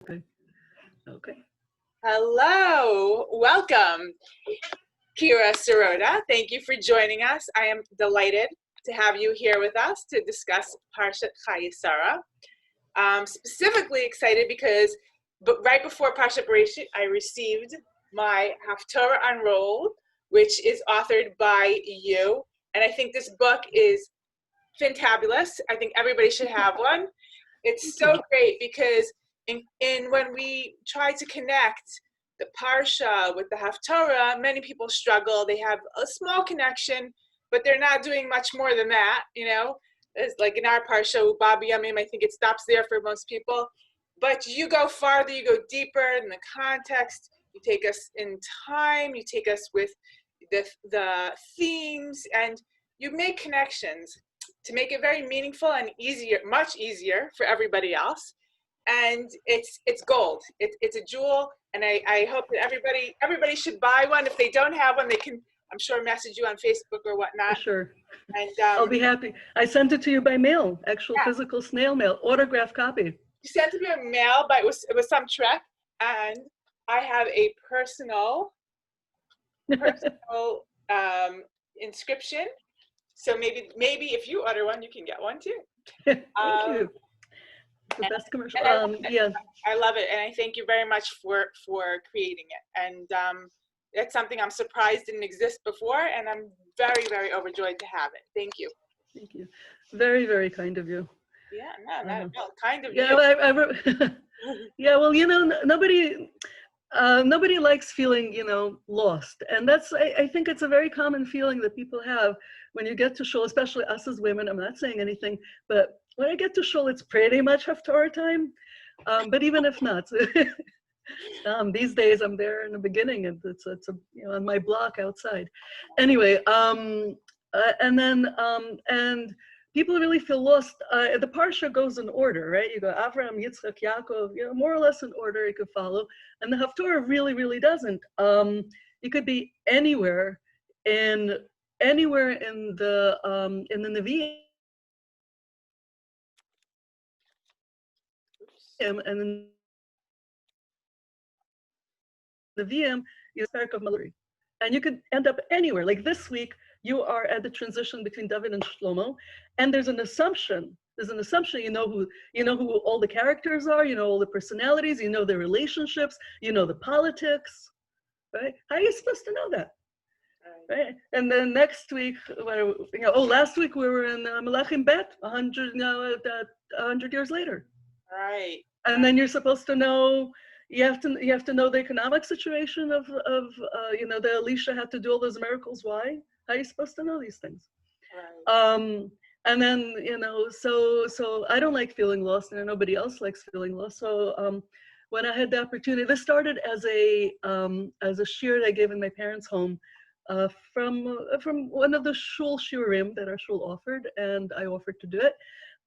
Okay. Okay. Hello, welcome, Kira Sirota. Thank you for joining us. I am delighted to have you here with us to discuss Parshat Chayei Sara. Specifically excited because right before Parshat Bereshit, I received my Haftorah unrolled, which is authored by you. And I think this book is fantabulous. I think everybody should have one. It's so great because in when we try to connect the Parsha with the Haftorah, many people struggle. They have a small connection, but they're not doing much more than that, you know? It's like in our Parsha, Babi Yamim, I think it stops there for most people. But you go farther, you go deeper in the context, you take us in time, you take us with the themes, and you make connections to make it very meaningful and easier, much easier for everybody else. And it's gold. It's a jewel, and I hope that everybody should buy one. If they don't have one, they can, I'm sure, message you on Facebook or whatnot. For sure. And I'll be happy. I sent it to you by mail, actual physical snail mail, autographed copy. You sent it to me a mail, but it was some trek, and I have a personal inscription. So maybe if you order one, you can get one too. Thank you. The best commercial. Yeah. I love it, and I thank you very much for creating it. And it's something I'm surprised didn't exist before, and I'm very, very overjoyed to have it. Thank you. Thank you. Very, very kind of you. Yeah, no, kind of yeah, you. Yeah, well, you know, nobody likes feeling, you know, lost. And that's, I think it's a very common feeling that people have when you get to shul, especially us as women. I'm not saying anything, but when I get to shul, it's pretty much Haftorah time. But even if not, these days I'm there in the beginning, and it's you know, on my block outside. Anyway, and people really feel lost. The Parsha goes in order, right? You go Avraham, Yitzchak, Yaakov, you know, more or less in order you could follow. And the Haftorah really, really doesn't. You could be anywhere in the Nevi'im, and the Nevi'im is Parak of Malari. And you could end up anywhere. Like this week, you are at the transition between David and Shlomo, and there's an assumption. You know who all the characters are. You know all the personalities. You know their relationships. You know the politics. Right? How are you supposed to know that? Right? And then next week, last week we were in Melachim Bet, 100 years later. Right. And then you're supposed to know. You have to know the economic situation of you know, the Elisha had to do all those miracles. Why? How are you supposed to know these things? Right. And then, you know, so I don't like feeling lost, and nobody else likes feeling lost. So when I had the opportunity, this started as a shiur I gave in my parents' home from one of the shul shiurim that our shul offered, and I offered to do it.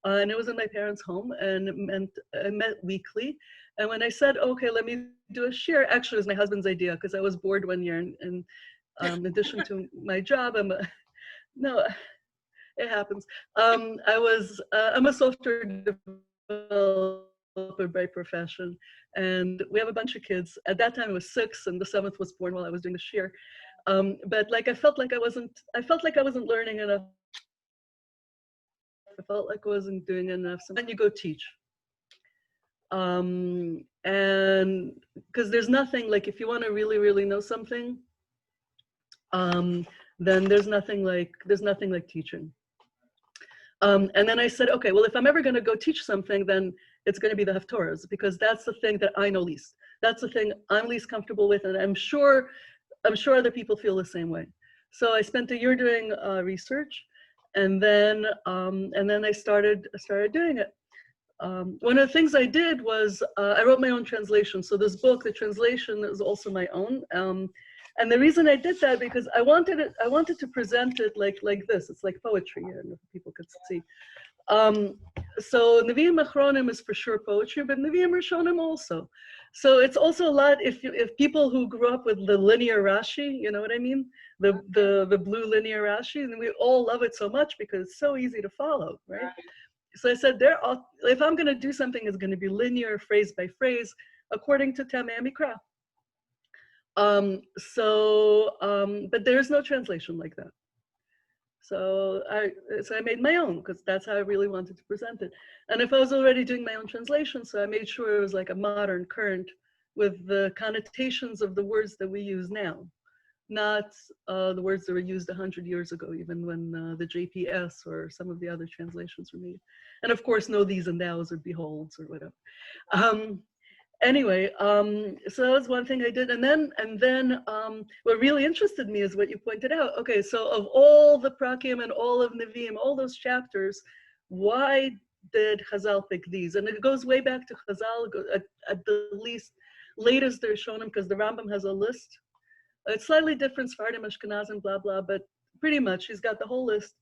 And it was in my parents' home, and I met weekly. And when I said, okay, let me do a shiur, actually it was my husband's idea, because I was bored one year, and in addition to my job, no, it happens. I'm a software developer by profession, and we have a bunch of kids. At that time it was 6, and the 7th was born while I was doing the shiur. But like I felt like I wasn't learning enough. I felt like I wasn't doing enough. So then you go teach. And because there's nothing, like if you want to really, really know something, then there's nothing like teaching. And then I said, okay, well, if I'm ever going to go teach something, then it's going to be the Haftorahs, because that's the thing that I know least. That's the thing I'm least comfortable with, and I'm sure other people feel the same way. So I spent a year doing research, and then I started doing it. One of the things I did was I wrote my own translation. So this book, the translation is also my own. And the reason I did that, because I wanted to present it like this. It's like poetry, and people could see. So Nevi'im Achronim is for sure poetry, but Nevi'im Rishonim also. So it's also a lot, if people who grew up with the linear Rashi, you know what I mean? The blue linear Rashi, and we all love it so much because it's so easy to follow, right? so I said, if I'm going to do something, it's going to be linear, phrase by phrase, according to Tamei Mikra. But there's no translation like that. So I made my own, because that's how I really wanted to present it. And if I was already doing my own translation, so I made sure it was like a modern, current, with the connotations of the words that we use now, not the words that were used 100 years ago, even when the JPS or some of the other translations were made. And of course, no these and thous or beholds or whatever. Anyway, so that was one thing I did. And then what really interested me is what you pointed out. Okay, so of all the Prakim and all of Nevi'im, all those chapters, why did Chazal pick these? And it goes way back to Chazal, at the least, latest they're shown him, because the Rambam has a list. It's slightly different, Sephardim, Ashkenazim, blah, blah, but pretty much he's got the whole list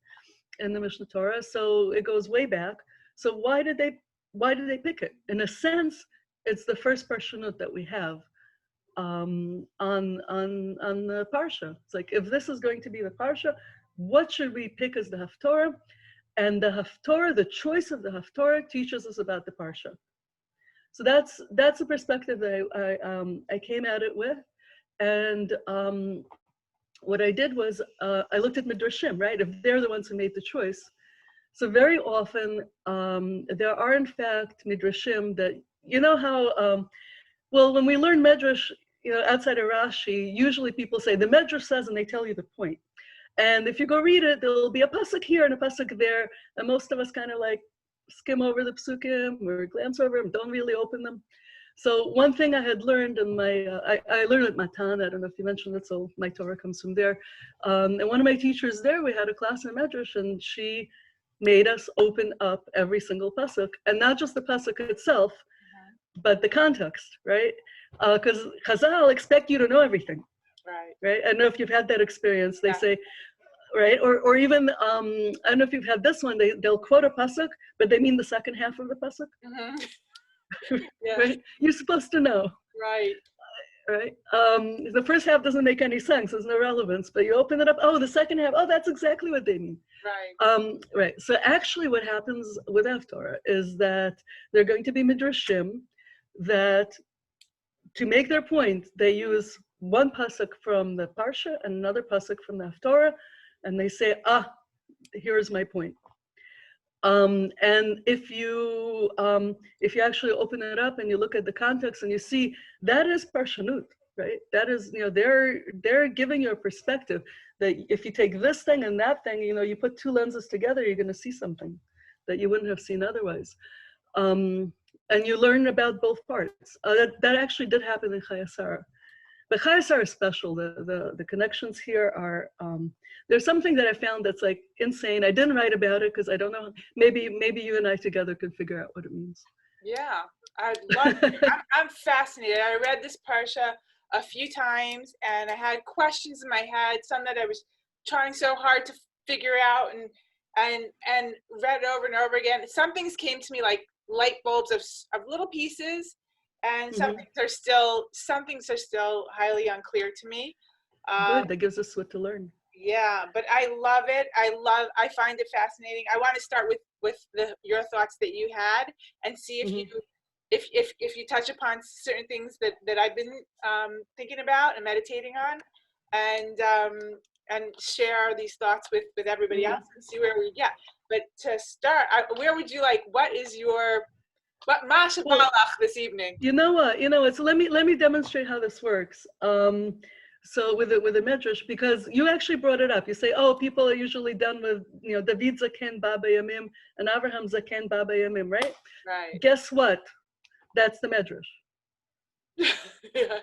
in the Mishnah Torah. So it goes way back. So why did they pick it? In a sense, it's the first parshanut that we have on the parsha. It's like, if this is going to be the parsha, what should we pick as the Haftorah? And the Haftorah, the choice of the Haftorah, teaches us about the parsha. So that's the perspective that I came at it with. And what I did was I looked at Midrashim, right? If they're the ones who made the choice. So very often there are in fact Midrashim that, you know how, well, when we learn Medrash, outside of Rashi, usually people say the Medrash says, and they tell you the point. And if you go read it, there'll be a pasuk here and a pasuk there, and most of us kind of like skim over the psukim or glance over them, don't really open them. So one thing I had learned in my, I learned at Matan, I don't know if you mentioned it, so my Torah comes from there. And one of my teachers there, we had a class in Medrash, and she made us open up every single pasuk, and not just the pasuk itself, but the context, right? Because Chazal expect you to know everything, right? I don't know if you've had that experience. They say, right? Or even, I don't know if you've had this one, they'll quote a pasuk, but they mean the second half of the pasuk. Right? You're supposed to know. Right. The first half doesn't make any sense. There's no relevance. But you open it up. Oh, the second half. Oh, that's exactly what they mean. Right. So actually, what happens with Haftorah is that they're going to be midrashim that, to make their point, they use one pasuk from the parsha and another pasuk from the Haftorah, and they say, here's my point. And if you actually open it up and you look at the context and you see, that is parshanut, right? That is, they're giving you a perspective that if you take this thing and that thing, you put two lenses together, you're going to see something that you wouldn't have seen otherwise. And you learn about both parts. That actually did happen in Chayei Sara. But Chayei Sara is special. The connections here are, there's something that I found that's like insane. I didn't write about it because I don't know, maybe you and I together could figure out what it means. Yeah, I'd love it. I'm fascinated. I read this parsha a few times and I had questions in my head, some that I was trying so hard to figure out and read it over and over again. Some things came to me like light bulbs of little pieces, and some things are still highly unclear to me. Good, that gives us what to learn. Yeah, but I love it. I find it fascinating. I want to start with your thoughts that you had and see if you touch upon certain things that I've been thinking about and meditating on, and share these thoughts with everybody else and see where we get. But to start, where would you like? What Masha Balach this evening? You know what? So let me demonstrate how this works. So with the Medrash, because you actually brought it up. You say, people are usually done with, David Zaken Baba Yamim and Avraham Zaken Baba Yamim, right? Right. Guess what? That's the Medrash. Yeah.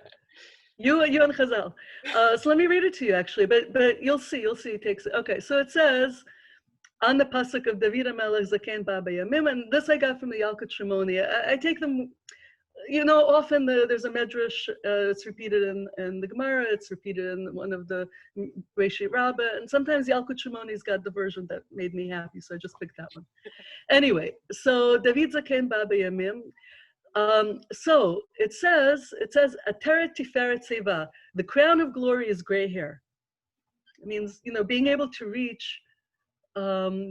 You and Chazal. So let me read it to you actually, but you'll see it takes, okay. So it says, on the pasuk of David HaMelech Zaken Baba Yamim, and this I got from the Yalkut Shimoni. I take them, often there's a medrash, it's repeated in the Gemara, it's repeated in one of the Reishi Rabbah, and sometimes Yalkut Shimoni's got the version that made me happy, so I just picked that one. Anyway, so David Zaken Baba Yamim. So it says, Ateret Tiferet Seva, the crown of glory is gray hair. It means, being able to reach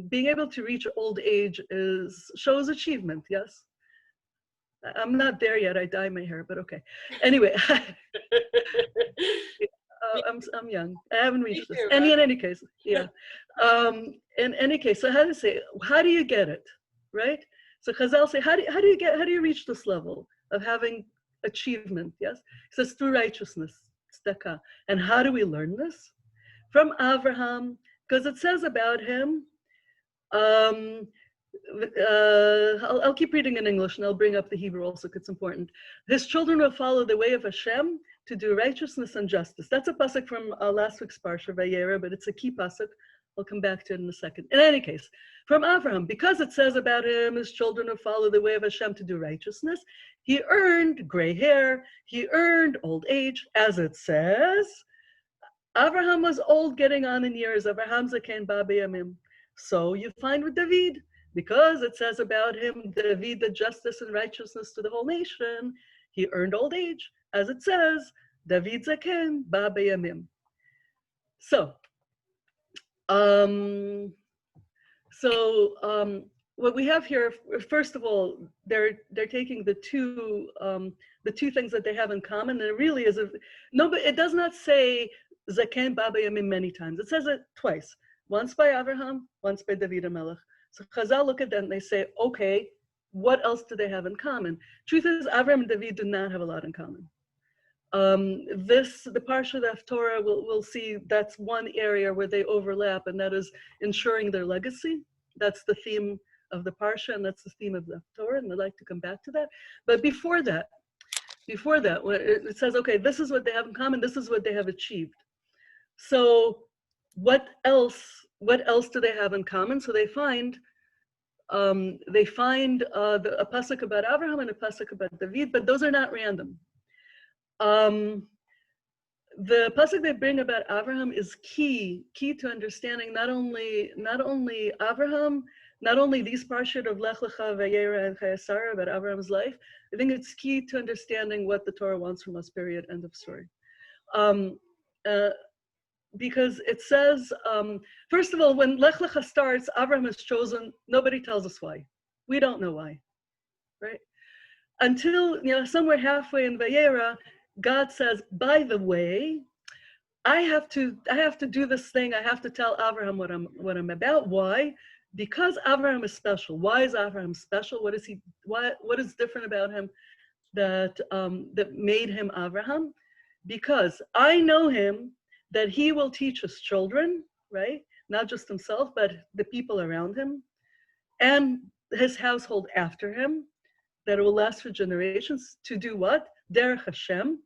being able to reach old age shows achievement, yes? I'm not there yet, I dye my hair, but okay. Anyway, I'm young. I haven't reached this. And in any case, yeah. In any case, so how do you get it, right? So Chazal say, how do you reach this level of having achievement? Yes, it says through righteousness, tzedakah. And how do we learn this? From Avraham, because it says about him. I'll keep reading in English and I'll bring up the Hebrew also because it's important. His children will follow the way of Hashem to do righteousness and justice. That's a pasuk from last week's Parsha Vayera, but it's a key pasuk. I'll come back to it in a second. In any case, from Avraham, because it says about him, his children will follow the way of Hashem to do righteousness, he earned gray hair, he earned old age, as it says. Avraham was old, getting on in years. Avraham zaken ba b'yamim. So you find with David, because it says about him, David did justice and righteousness to the whole nation, he earned old age, as it says, David zaken ba b'yamim. So, what we have here, first of all, they're taking the two things that they have in common, and it really is but it does not say zaken ba b'yamim many times. It says it twice. Once by Avraham, once by David HaMelech. So Chazal look at that and they say, okay, what else do they have in common? Truth is, Avraham and David do not have a lot in common. The Parsha of the Haftorah, we'll see that's one area where they overlap, and that is ensuring their legacy. That's the theme of the Parsha, and that's the theme of the Haftorah, and I'd like to come back to that. But before that, when it says, okay, this is what they have in common, this is what they have achieved. So what else do they have in common? So they find a pasuk about Avraham and a pasuk about David, but those are not random. The pasuk they bring about Avraham is key to understanding not only Avraham, not only these parshas of Lech Lecha, Vayera, and Chayei Sara about Avraham's life. I think it's key to understanding what the Torah wants from us. Period. End of story. Because it says, first of all, when Lech Lecha starts, Avraham is chosen. Nobody tells us why. We don't know why, right? Until somewhere halfway in Vayera, God says, by the way, I have to do this thing. I have to tell Avraham what I'm about. Why? Because Avraham is special. Why is Avraham special? What is different about him that made him Avraham? Because I know him, that he will teach his children, right? Not just himself, but the people around him, and his household after him, that it will last for generations, to do what? Derech Hashem.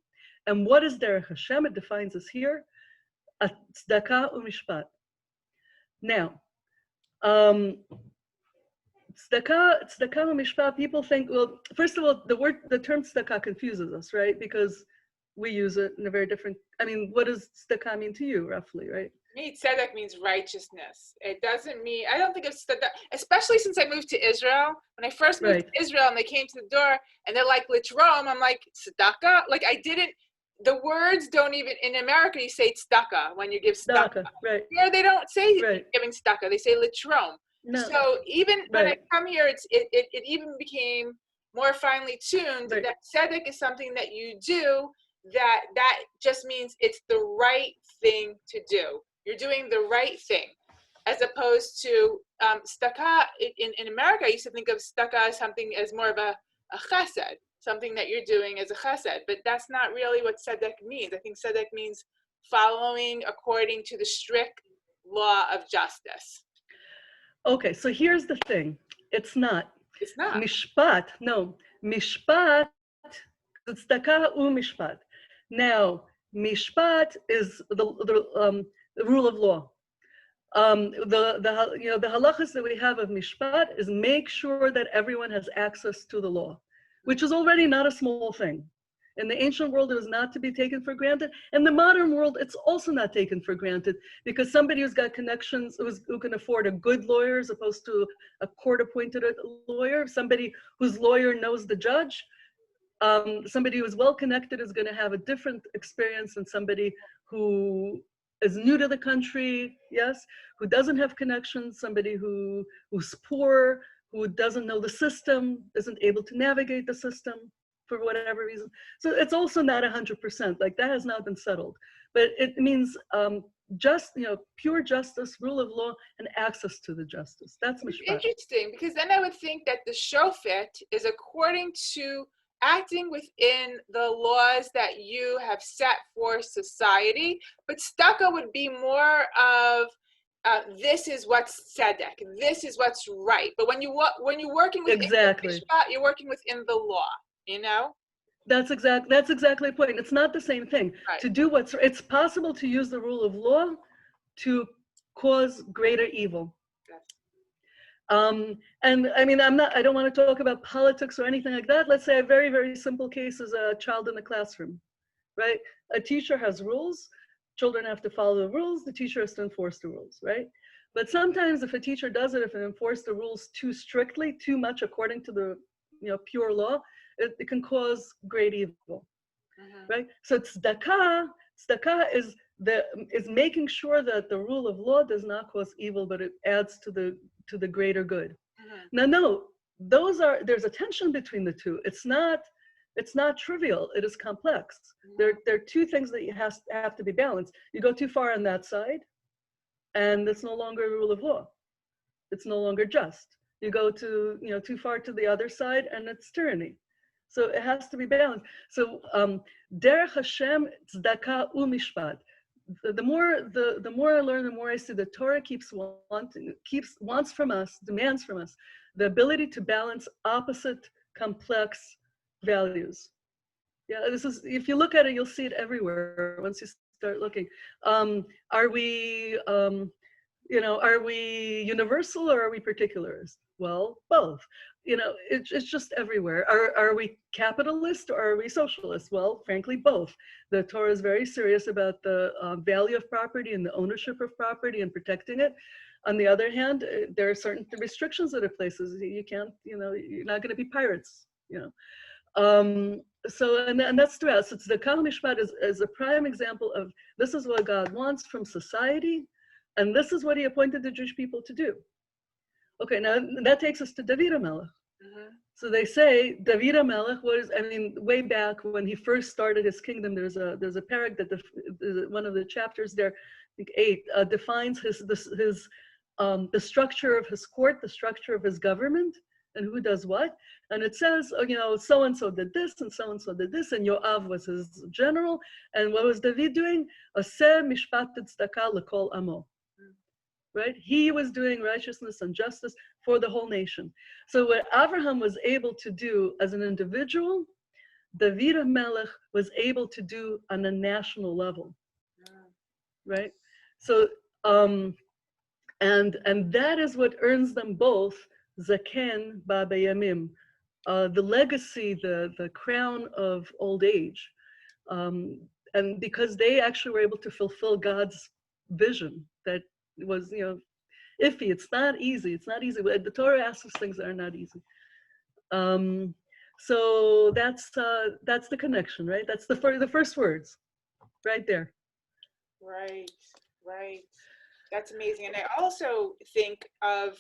And what is Derech Hashem? It defines us here, tzedakah u'mishpat. Now, tzedakah u'mishpat, people think, well, first of all, the term tzedakah confuses us, right? Because we use it in a very different, what does tzedakah mean to you, roughly, right? Me, tzedek means righteousness. It doesn't mean, I don't think of tzedakah, especially since I moved to Israel. When I first moved to Israel and they came to the door and they're like, litrom, I'm like, tzedakah? Like the words don't even, in America you say tzedakah when you give tzedakah. Right. Here they don't say giving tzedakah, they say litrom. No. So even when I come here, it even became more finely tuned that tzedek is something that you do, that just means it's the right thing to do. You're doing the right thing, as opposed to tzedakah. In America, I used to think of tzedakah as something as more of a chesed, something that you're doing as a chesed, but that's not really what tzedek means. I think tzedek means following according to the strict law of justice. Okay, so here's the thing. It's not. It's not. Mishpat, no. Mishpat, tzedakah u'mishpat. Now, mishpat is the rule of law. The halachas that we have of mishpat is make sure that everyone has access to the law, which is already not a small thing. In the ancient world, it was not to be taken for granted. In the modern world, it's also not taken for granted, because somebody who's got connections, who can afford a good lawyer as opposed to a court-appointed lawyer, somebody whose lawyer knows the judge, somebody who is well-connected is going to have a different experience than somebody who is new to the country, yes, who doesn't have connections, somebody who's poor, who doesn't know the system, isn't able to navigate the system for whatever reason. So it's also not 100%, like that has not been settled. But it means just, pure justice, rule of law, and access to the justice. That's It's mishpat. interesting because then I would think that the shofet is according to acting within the laws that you have set for society, but tzedakah would be more of this is what's tzedek, this is what's right. But when you're working within Exactly. mishpat, you're working within the law, you know? That's exactly the point. It's not the same thing. Right. To do it's possible to use the rule of law to cause greater evil. Yes. And I mean, I don't want to talk about politics or anything like that. Let's say a very, very simple case is a child in the classroom, right? A teacher has rules. Children have to follow the rules. The teacher has to enforce the rules, right? But sometimes if a teacher does it, if it enforces the rules too strictly, too much according to the pure law, it can cause great evil, right? So tzedakah is making sure that the rule of law does not cause evil, but it adds to the greater good. Now, no, there's a tension between the two. It's not trivial. It is complex. There are two things that have to be balanced. You go too far on that side, and it's no longer a rule of law. It's no longer just. You go too far to the other side, and it's tyranny. So it has to be balanced. So derech Hashem tzedakah umishpat. The more I learn, the more I see the Torah wants from us, demands from us, the ability to balance opposite complex values. Yeah, if you look at it, you'll see it everywhere once you start looking. Are we universal or are we particularist? Well, both. It's just everywhere. Are we capitalist or are we socialist? Well, frankly, both. The Torah is very serious about the value of property and the ownership of property and protecting it. On the other hand, there are certain restrictions that it places. You can't, you're not going to be pirates, So, and that's throughout. So the Tzedakah Mishpat is a prime example of this is what God wants from society, and this is what he appointed the Jewish people to do. Okay, now that takes us to David HaMelech. So they say David HaMelech way back when he first started his kingdom, there's a parak that one of the chapters there, I think 8, defines the structure of his court, the structure of his government, and who does what. And it says, so-and-so did this, and so-and-so did this, and Yoav was his general. And what was David doing? Aseh mishpat tzedakah l'kol amo. Right? He was doing righteousness and justice for the whole nation. So what Avraham was able to do as an individual, David HaMelech was able to do on a national level. Right? So, and that is what earns them both Zaken ba Bayamim, the legacy, the crown of old age. And because they actually were able to fulfill God's vision that was, iffy. It's not easy. The Torah asks us things that are not easy. So that's the connection, right? That's the first words, right there. Right. That's amazing. And I also think of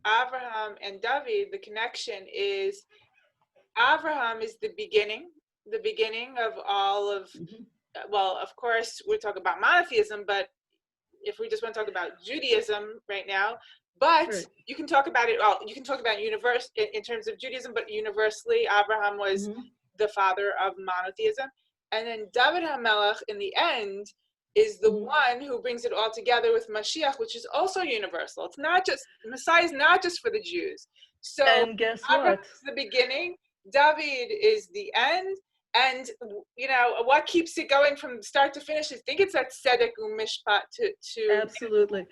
Avraham and David. The connection is Avraham is the beginning of all of. Well, of course, we talk about monotheism, but if we just want to talk about Judaism right now, but you can talk about it all. You can talk about universe in terms of Judaism, but universally, Abraham was the father of monotheism. And then David HaMelech, in the end, is the one who brings it all together with Mashiach, which is also universal. It's not just, Messiah is not just for the Jews. So and guess Abraham what? is the beginning, David is the end. And, what keeps it going from start to finish? I think it's that tzedek umishpat to Absolutely.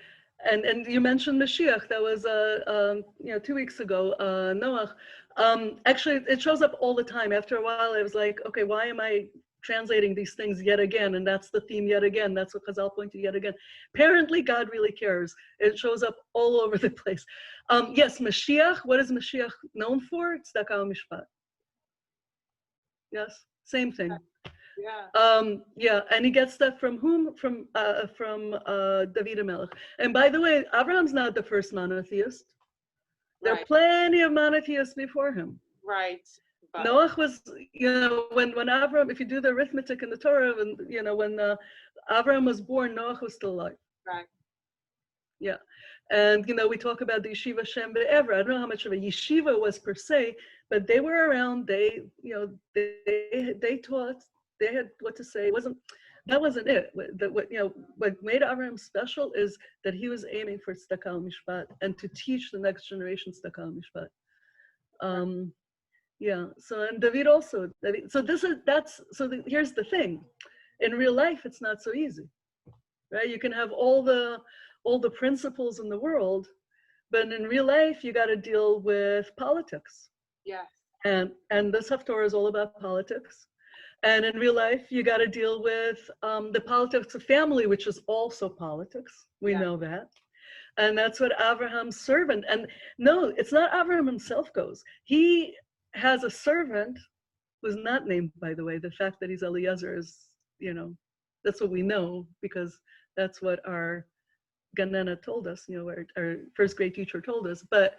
And you mentioned Mashiach. That was 2 weeks ago. Noach. Actually, it shows up all the time. After a while, I was like, okay, why am I translating these things yet again? And that's the theme yet again. That's what Chazal point to yet again. Apparently, God really cares. It shows up all over the place. Yes, Mashiach. What is Mashiach known for? Tzedakah umishpat. Yes, same thing. Yeah, and he gets that from whom? From David Melech. And by the way, Abraham's not the first monotheist. There are plenty of monotheists before him. Right. But Noah was, when Abraham, if you do the arithmetic in the Torah, when when Abraham was born, Noah was still alive. Right. Yeah, and we talk about the yeshiva Shem Be'evra. I don't know how much of a yeshiva was per se, but they were around. They taught. They had what to say. That wasn't it. What made Abraham special is that he was aiming for tzedakah mishpat and to teach the next generation tzedakah mishpat. Yeah. So and David also. So here's the thing. In real life, it's not so easy, right? You can have all the principles in the world, but in real life, you got to deal with politics. Yeah. And this Haftorah is all about politics. And in real life, you got to deal with the politics of family, which is also politics. We know that. And that's what Avraham's servant, and no, it's not Avraham himself goes. He has a servant who's not named, by the way. The fact that he's Eliezer is, that's what we know, because that's what our Ganena told us, our first grade teacher told us. But,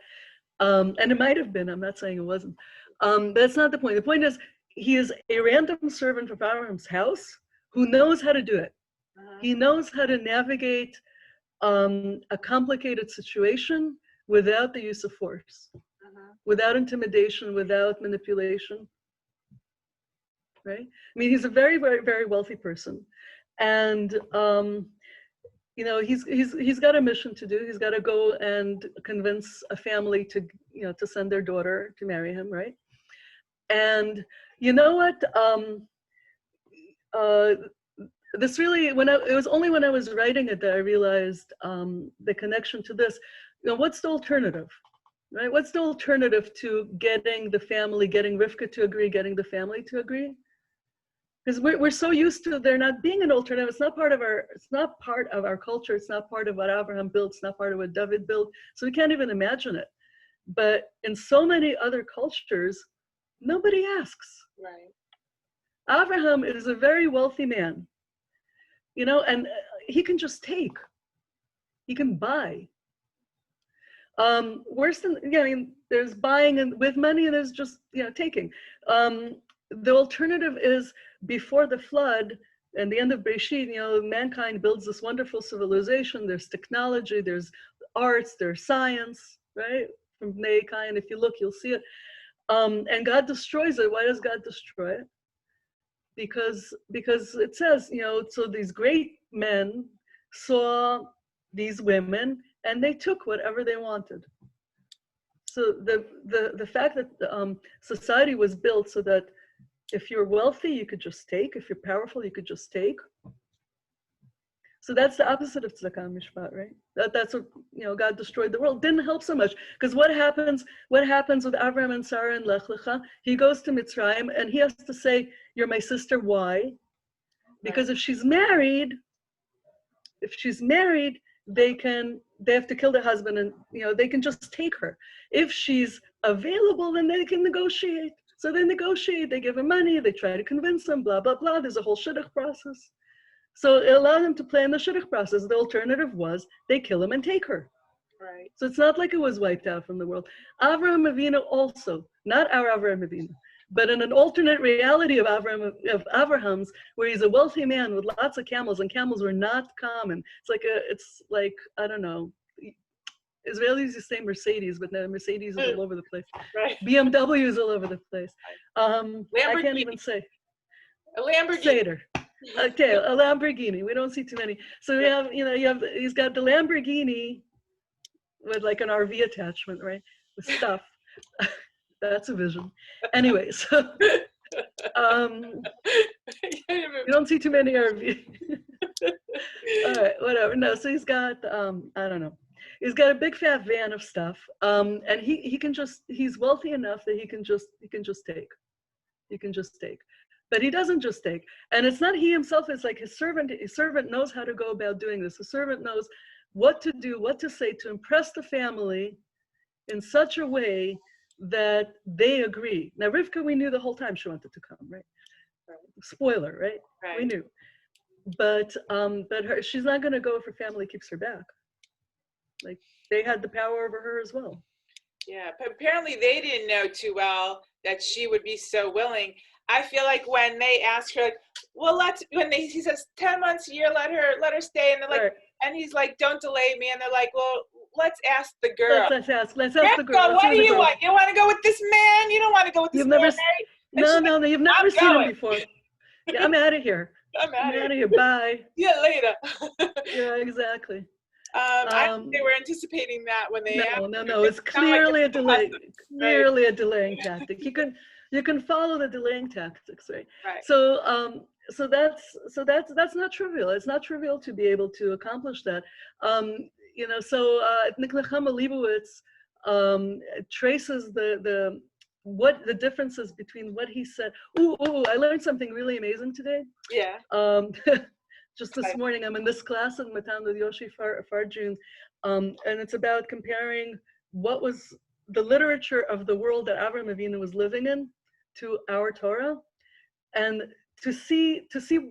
and it might have been, I'm not saying it wasn't. But that's not the point. The point is, he is a random servant of Abraham's house who knows how to do it. He knows how to navigate a complicated situation without the use of force, without intimidation, without manipulation, right? I mean, he's a very, very, very wealthy person. And, he's got a mission to do. He's got to go and convince a family to send their daughter to marry him, right? And you know what? This really, it was only when I was writing it that I realized the connection to this. What's the alternative, right? What's the alternative to getting Rivka to agree, getting the family to agree? Because we're so used to there not being an alternative. It's not part of our culture. It's not part of what Abraham built. It's not part of what David built. So we can't even imagine it. But in so many other cultures, nobody asks. Right. Avraham is a very wealthy man, and he can just take. He can buy. Worse than, there's buying with money, and there's just, taking. The alternative is before the flood and the end of Breshit, mankind builds this wonderful civilization. There's technology, there's arts, there's science, right? From Bnei Kain, if you look, you'll see it. And God destroys it. Why does God destroy it? Because it says, so these great men saw these women and they took whatever they wanted. So the fact that society was built so that if you're wealthy, you could just take. If you're powerful, you could just take. So that's the opposite of tzedakah mishpat, right? That's what, God destroyed the world. Didn't help so much. Because what happens with Avraham and Sarah and Lech Lecha? He goes to Mitzrayim and he has to say, you're my sister. Why? Because if she's married, they have to kill the husband and, they can just take her. If she's available, then they can negotiate. So they negotiate, they give him money, they try to convince him, blah, blah, blah. There's a whole shidduch process. So it allowed them to play in the shidduch process. The alternative was they kill him and take her. Right. So it's not like it was wiped out from the world. Avraham Avinu also, not our Avraham Avinu, but in an alternate reality of Avraham's, where he's a wealthy man with lots of camels, and camels were not common. It's like I don't know. Israelis used to say Mercedes, but now Mercedes is all over the place. Right. BMW is all over the place. I can't even say. A Lamborghini. Okay, a Lamborghini. We don't see too many. So he's got the Lamborghini with like an RV attachment, right? With stuff. That's a vision. Anyway, so you don't see too many RV. All right, whatever. No, so he's got I don't know. He's got a big fat van of stuff, and he's wealthy enough that he can just take. He can just take. But he doesn't just take. And it's not he himself, it's like his servant knows how to go about doing this. The servant knows what to do, what to say to impress the family in such a way that they agree. Now, Rivka, we knew the whole time she wanted to come, right? Spoiler, right? We knew. But she's not going to go if her family keeps her back. Like, they had the power over her as well. Yeah, but apparently they didn't know too well that she would be so willing. I feel like when they ask her, like, well, he says 10 months a year, let her stay, and they're like, and he's like, don't delay me, and they're like, well, let's ask the girl. Let's ask the girl. What do you want? You want to go with this man? You don't want to go with this man? No, you've never seen him before. Yeah, I'm out of here. I'm out of here. Bye. See you later. Yeah, exactly. I think they were anticipating that when they asked. No. It's clearly a delay. Clearly a delaying tactic. You can follow the delaying tactics, right? Right. So that's not trivial. It's not trivial to be able to accomplish that. Nechama Leibowitz traces the differences between what he said. I learned something really amazing today. Yeah. Just this morning, I'm in this class in Matan with Yoshi Farjun, and it's about comparing what was the literature of the world that Avraham Avinu was living in to our Torah, and to see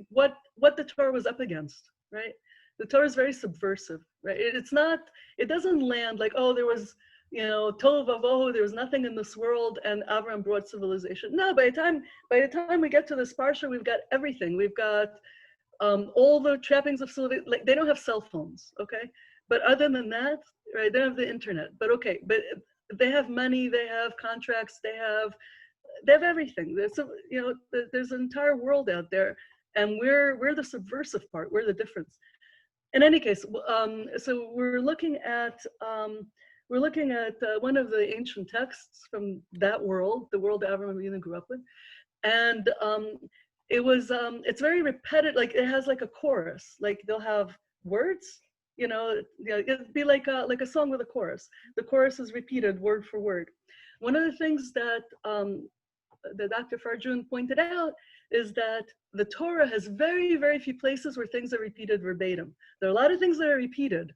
what the Torah was up against, right? The Torah is very subversive, right? It doesn't land like, oh, there was, Tov Vavohu, there was nothing in this world, and Avraham brought civilization. No, by the time we get to this parsha, we've got everything. We've got all the trappings of civilization. Like, they don't have cell phones, okay? But other than that, right, they don't have the internet. But okay, but they have money, they have contracts, they have everything. There's an entire world out there, and we're the subversive part. We're the difference. In any case, so we're looking at one of the ancient texts from that world, the world that Avraham Avinu grew up with, and it's very repetitive. Like, it has like a chorus. Like, they'll have words. It'd be like a song with a chorus. The chorus is repeated word for word. One of the things that Dr. Farjun pointed out is that the Torah has very, very few places where things are repeated verbatim. There are a lot of things that are repeated,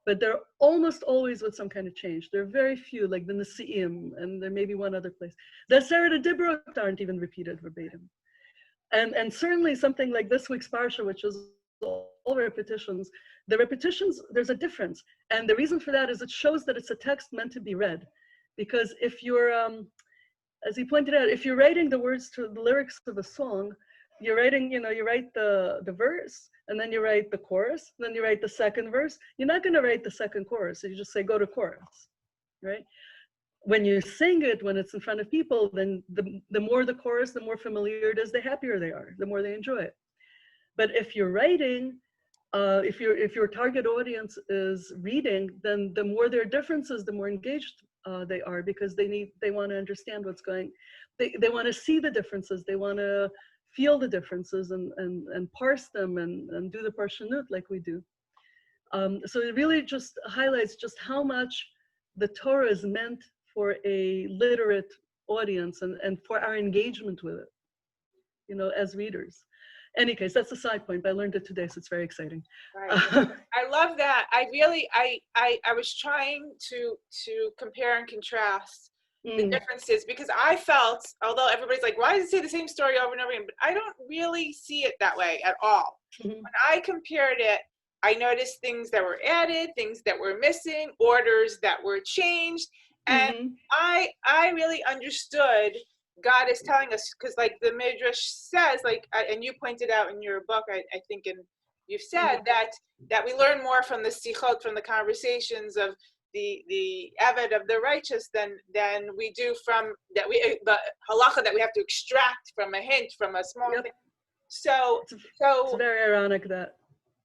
but they're almost always with some kind of change. There are very few, like the Nesi'im, and there may be one other place. The Aseret Dibrot aren't even repeated verbatim. And certainly something like this week's Parsha, which is all repetitions, the repetitions, there's a difference. And the reason for that is it shows that it's a text meant to be read. Because if you're, as he pointed out, if you're writing the words to the lyrics of a song, you're writing, you write the verse, and then you write the chorus, and then you write the second verse. You're not going to write the second chorus. You just say, go to chorus, right? When you sing it, when it's in front of people, then the more the chorus, the more familiar it is, the happier they are, the more they enjoy it. But if you're writing, if your target audience is reading, then the more their differences, the more engaged they are, because they want to understand what's going. They want to see the differences. They want to feel the differences and parse them and do the parshanut like we do. So it really just highlights just how much the Torah is meant for a literate audience and for our engagement with it, as readers. Any case, that's a side point, but I learned it today, so it's very exciting. Right. I love that. I was trying to compare and contrast the differences, because I felt, although everybody's like, why does it say the same story over and over again? But I don't really see it that way at all. When I compared it, I noticed things that were added, things that were missing, orders that were changed. And I really understood God is telling us, because like the Midrash says, like, and you pointed out in your book, I think, and you've said that we learn more from the sichot, from the conversations of the Eved of the righteous than we do from the halacha that we have to extract from a hint, from a small thing. So it's very ironic that.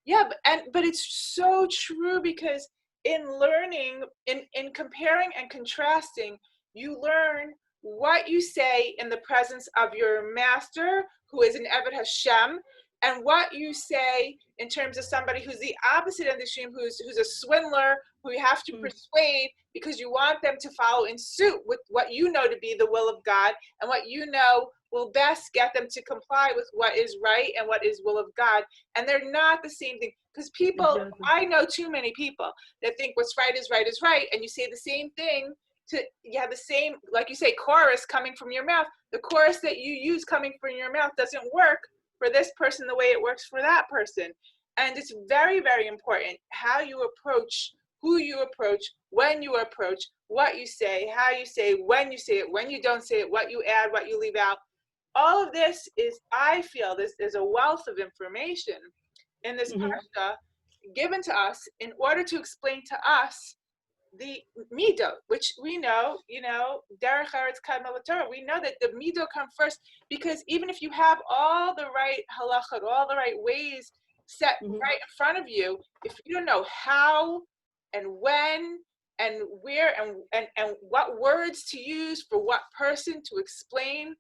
Yeah, but it's so true, because in learning, in comparing and contrasting, you learn what you say in the presence of your master, who is an Eved Hashem, and what you say in terms of somebody who's the opposite end of the extreme, who's a swindler, who you have to persuade because you want them to follow in suit with what you know to be the will of God, and what you know will best get them to comply with what is right and what is will of God. And they're not the same thing, because people, I know too many people that think what's right is right is right, and you say the same thing you have the same, like you say, chorus coming from your mouth. The chorus that you use coming from your mouth doesn't work for this person the way it works for that person. And it's very, very important how you approach, who you approach, when you approach, what you say, how you say, when you don't say it, what you add, what you leave out. All of this is, I feel, there's a wealth of information in this parsha given to us in order to explain to us the midot, which we know, derech eretz kadma l'Torah. We know that the midot come first, because even if you have all the right halachot, all the right ways set right in front of you, if you don't know how and when and where and what words to use for what person to explain,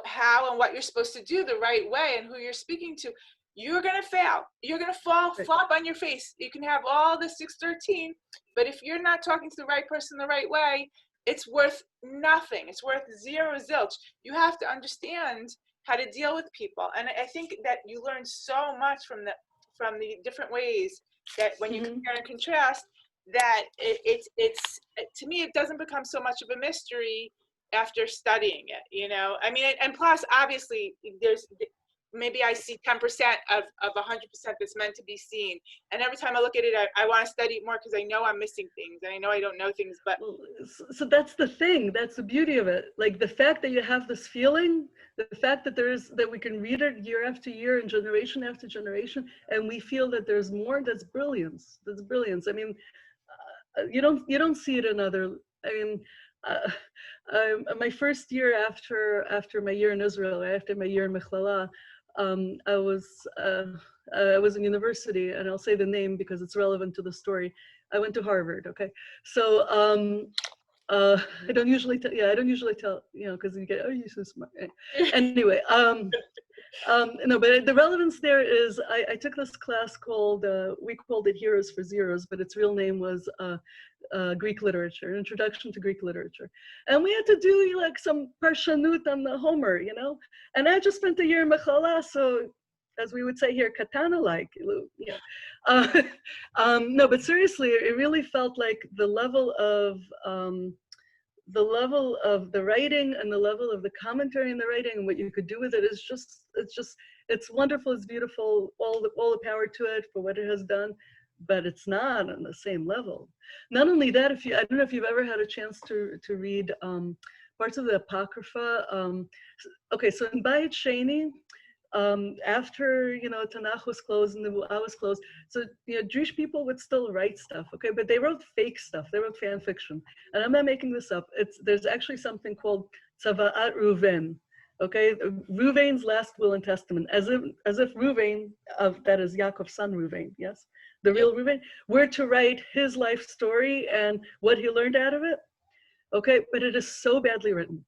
how and what you're supposed to do the right way and who you're speaking to, you're going to fail. You're going to flop on your face. You can have all the 613, but if you're not talking to the right person the right way, it's worth nothing. It's worth zero zilch. You have to understand how to deal with people. And I think that you learn so much from the different ways that when you compare and contrast, that it's to me, it doesn't become so much of a mystery after studying it, I mean, and plus, obviously, maybe I see 10% of 100% that's meant to be seen. And every time I look at it, I want to study it more because I know I'm missing things and I know I don't know things, but. So that's the thing, that's the beauty of it. Like the fact that you have this feeling, the fact that that we can read it year after year and generation after generation, and we feel that there's more, that's brilliance. That's brilliance. I mean, you don't see it in other, I mean, my first year after my year in Israel, after my year in Mechlala, I was in university, and I'll say the name because it's relevant to the story. I went to Harvard. Okay, so I don't usually tell. Yeah, I don't usually tell. Because you get, oh, you're so smart. Anyway, no, but the relevance there is I took this class called we called it Heroes for Zeros, but its real name was Greek literature, Introduction to Greek Literature. And we had to do like some parshanut on the Homer, and I just spent a year in Mechala, so as we would say here, katana-like, no, but seriously, it really felt like the level of the writing and the level of the commentary in the writing and what you could do with it is it's wonderful, it's beautiful, all the power to it for what it has done. But it's not on the same level. Not only that, I don't know if you've ever had a chance to read parts of the Apocrypha. Okay, so in Bayit Sheni, after Tanakh was closed and the Nevuah was closed, so Jewish people would still write stuff, okay, but they wrote fake stuff. They wrote fan fiction, and I'm not making this up. There's actually something called Tzava'at Ruven. Okay, Ruvain's last will and testament, as if Ruvain, that is Yaakov's son Ruvain, yes, the real Ruvain, were to write his life story and what he learned out of it. Okay, but it is so badly written.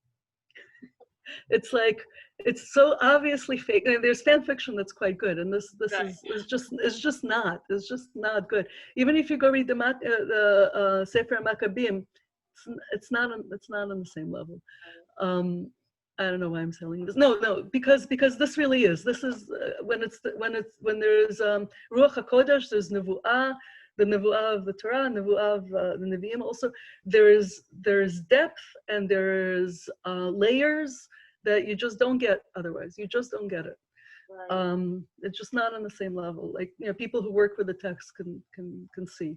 It's like, it's so obviously fake. And there's fan fiction that's quite good, and this right. is just not good. Even if you go read the Sefer Maccabim, it's not on the same level. I don't know why I'm telling this. No, because this really is. This is when there's Ruach HaKodesh, there's Nevuah, the Nevuah of the Torah, Nevuah of the Nevi'im. Also, there's depth and there's layers that you just don't get otherwise. You just don't get it. Right. It's just not on the same level. Like people who work with the text can see.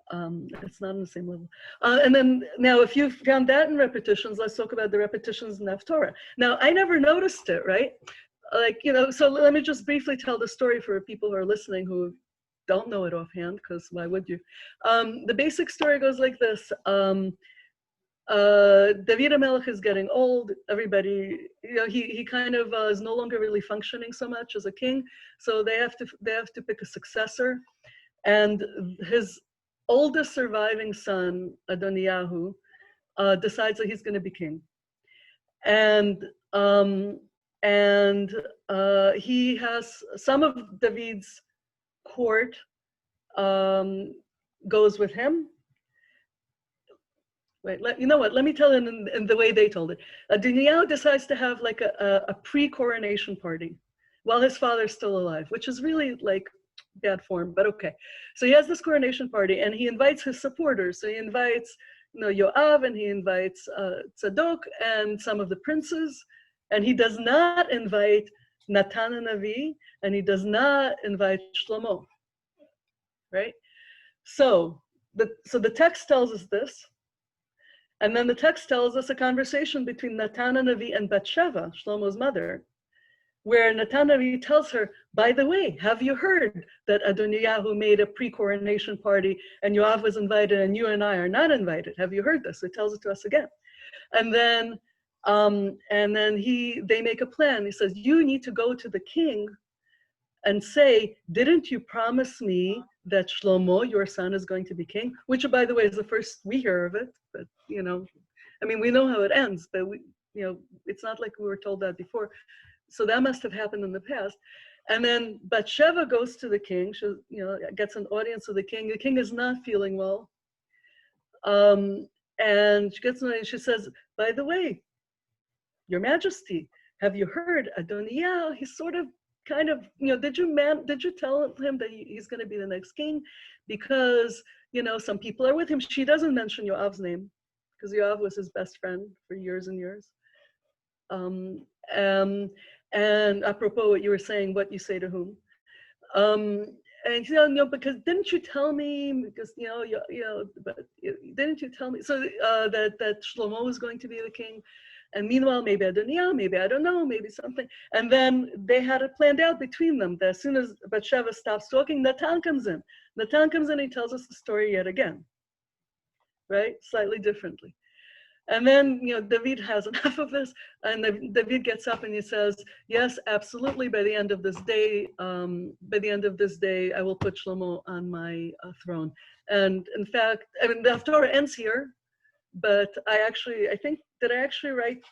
It's not on the same level. And then now, if you found that in repetitions, let's talk about the repetitions in Haftorah. Now, I never noticed it, right? Like, so let me just briefly tell the story for people who are listening who don't know it offhand, because why would you? The basic story goes like this. David HaMelech is getting old. Everybody, he kind of is no longer really functioning so much as a king. So they have to pick a successor. And his oldest surviving son, Adoniyahu, decides that he's going to be king, and he has some of David's court goes with him. Wait, you know what? Let me tell it in the way they told it. Adoniyahu decides to have like a pre-coronation party while his father's still alive, which is really like bad form, but okay. So he has this coronation party and he invites his supporters. So he invites, Yoav, and he invites Tzadok and some of the princes, and he does not invite Natan and Navi, and he does not invite Shlomo, right? So the text tells us this, and then the text tells us a conversation between Natan and Navi and Bathsheba, Shlomo's mother, where Natan Navi tells her, by the way, have you heard that Adoniyahu made a pre-coronation party and Yoav was invited and you and I are not invited? Have you heard this? It tells it to us again. And then they make a plan. He says, you need to go to the king and say, didn't you promise me that Shlomo, your son, is going to be king? Which, by the way, is the first we hear of it. But, we know how it ends, but it's not like we were told that before. So that must have happened in the past. And then Bathsheba goes to the king. She, gets an audience with the king. The king is not feeling well. And she gets an audience. She says, by the way, Your Majesty, have you heard Adoniyahu? He's sort of did you tell him that he's going to be the next king? Because, some people are with him. She doesn't mention Yoav's name because Yoav was his best friend for years and years. And apropos what you were saying, what you say to whom? And he said, no, because didn't you tell me? Because but didn't you tell me? So that Shlomo was going to be the king, and meanwhile maybe Adoniyahu, maybe I don't know, maybe something. And then they had it planned out between them that as soon as Bathsheba stops talking, Natan comes in. Natan comes in, he tells us the story yet again, right? Slightly differently. And then, David has enough of this, and David gets up and he says, yes, absolutely, by the end of this day, I will put Shlomo on my throne. And in fact, the Haftorah ends here, but did I actually write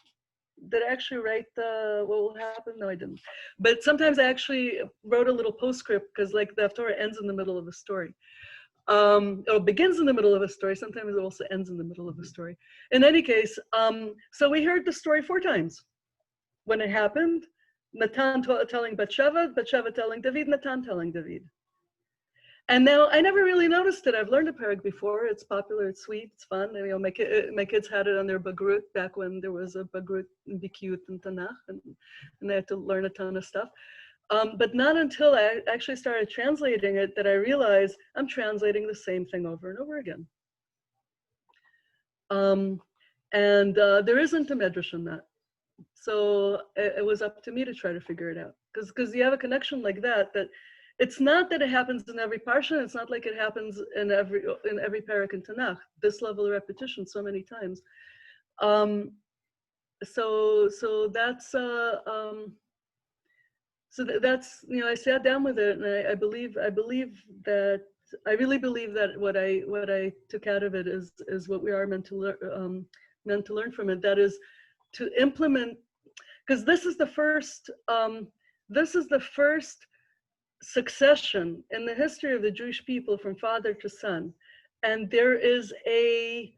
what will happen? No, I didn't. But sometimes I actually wrote a little postscript because the Haftorah ends in the middle of the story. Or begins in the middle of a story. Sometimes it also ends in the middle of a story. In any case, so we heard the story 4 times. When it happened, Natan telling Bathsheba, Bathsheba telling David, Natan telling David. And now I never really noticed it. I've learned a parak before. It's popular, it's sweet, it's fun. My kids had it on their bagrut back when there was a bagrut in Bikiyut and Tanakh, and they had to learn a ton of stuff. But not until I actually started translating it that I realized I'm translating the same thing over and over again. There isn't a medrash on that. So it was up to me to try to figure it out. Because you have a connection like that it's not that it happens in every parsha, it's not like it happens in every parak in Tanakh, this level of repetition so many times. So that's I sat down with it, and I really believe that what I took out of it is what we are meant to learn from it. That is to implement, because this is the first succession in the history of the Jewish people from father to son, and there's a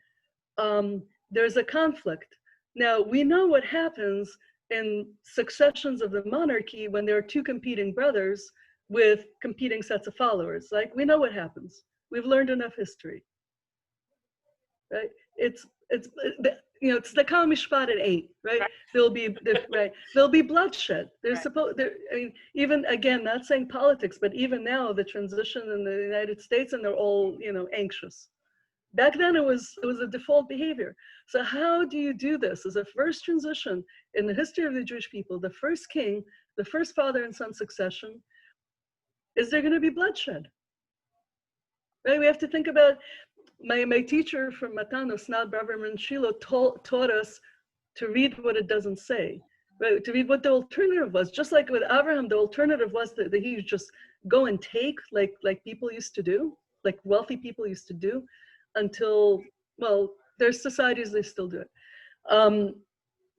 conflict. Now we know what happens in successions of the monarchy when there are 2 competing brothers with competing sets of followers. We know what happens. We've learned enough history, right? It's the Kal Mishpat, it ain't, right? Right. There'll be bloodshed. Even again, not saying politics, but even now the transition in the United States, and they're all anxious. Back then it was a default behavior. So how do you do this as a first transition in the history of the Jewish people, the first king, the first father and son succession? Is there going to be bloodshed? Right? We have to think about, my teacher from Matanos, Snad Avraham and Shiloh, taught us to read what it doesn't say, right? To read what the alternative was. Just like with Avraham, the alternative was that he would just go and take, like people used to do, like wealthy people used to do, until, well, there's societies, they still do it.